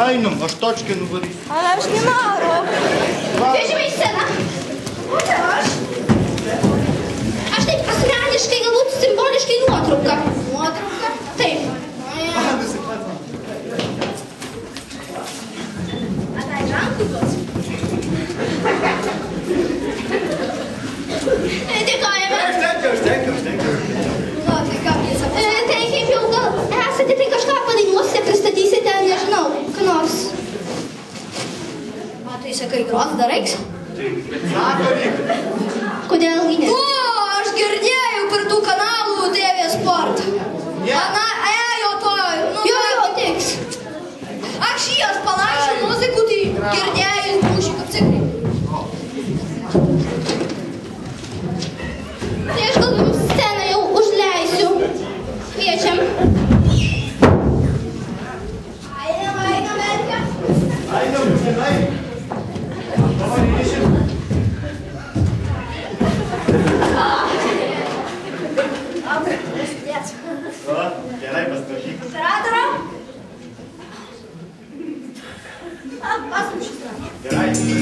Einam, aš točkę nuvarysiu. Aš nenoriu. Vežime į sceną. Aš taip asmeniškai, galbūt simboliškai nuotrauką. Nuotrauką? Taip. Atai rankų duos. Dėkojame. Užtenka. Na, tai ką, Pisa? Tai kaip jau gal esate, tai kažką padainuosite, pristatysite, nežinau, ką nors. Tai sakai, gros dar reiks? Kodėl ne? O, aš girdėjau per tų kanalų TV Sport. Ana ėjo to, jo, tiks. Aš jas panašių muzikų, tai girdėjau būšį, kaip cikrai. Tai aš gal jums sceną jau užleisiu. Kviečiam. Einam, Erika. Einam. Gerai, pasirašyk. Operatoriau? Pasirašyk. Gerai.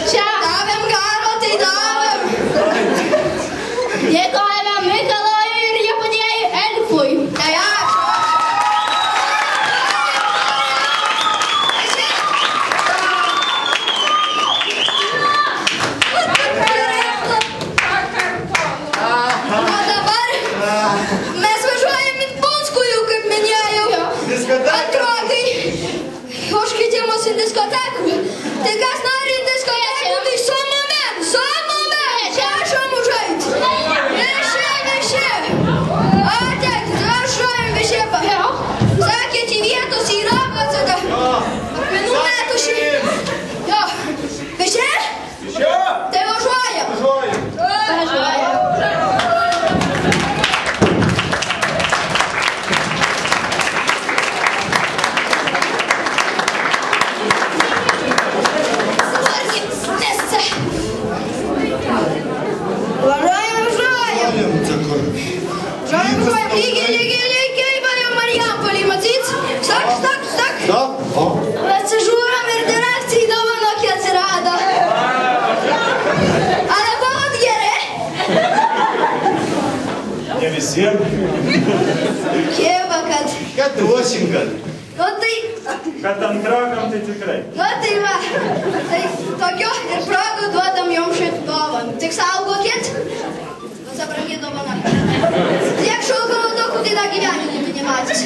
Čia davėm garo, tai davėm. Dėkojame Mikalojui ir Japonijai Elfui. Tai ačiū. O dabar mes važiuojam į Punskųjų, kaip minėjau. Antrodai. Už kitimus į diskotekų. Tai kas nori į diskotekų, tai su mumis. Prašom užeit. Visi. Ateik, prašom visi. Sakėt, į vietos yra, bet tada. Minų metų šį. Jo. Visi? Tai važiuojam. Lygiai, jau Marijampolį, matyt? Stak. Atsižiūrim ir direkcijai dovanokį atsirado. Ale buvot geri? Ne visiems. Kieva, kad... Kad duosim, kad. Nu tai... Kad antrakam, tai tikrai. Nu tai va. Tai tokiu ir progų duodam jums šitą dovaną. Tik saugokit. Zabrangi dovana. Tiek šilkamų daugų, tai dar gyvenimų nematys.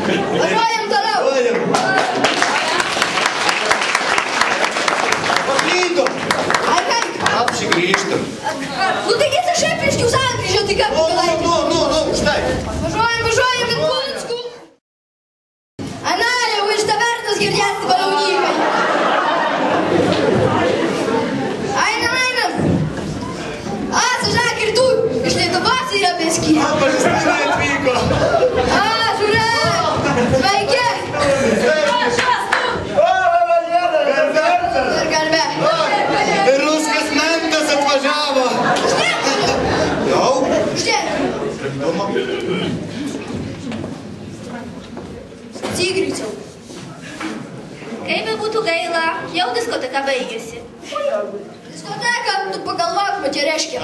Važiuojam toliau. Paklydom. Ai kaip? Apsigrįžtam. Nu taigi tai šiaip iš jų sankryžio, tai kaip palaikyti? Nu, štai. Važiuojam į Punskų. Ana, jau iš tavernos girdėti balaunykai. Einam. Sužiūrėk ir tu, iš Lietuvos yra biskį. Pažįstamai atvyko. Žiūrėk. Sveiki. Ir garbė. Ir ruskas mentas atvažiavo. Štiek. Jau. Štiek. Cygryčiau. Kaip be būtų gaila, jau diskoteka baigėsi. Diskoteka, tu pagalvok, ką čia reiškia.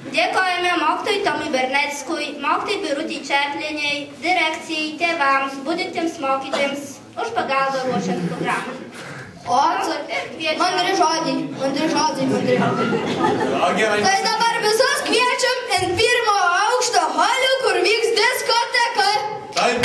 Dėkojame mokytojui Tomui Berneckui, mokytojai Birutei Čepliniai, direkcijai, tėvams, budintiems mokytojams už pagalbą ruošiant programą. Mandri žodžiai. Tai dabar visus kviečiam ant pirmo aukšto holių, kur vyks diskoteka. Taip.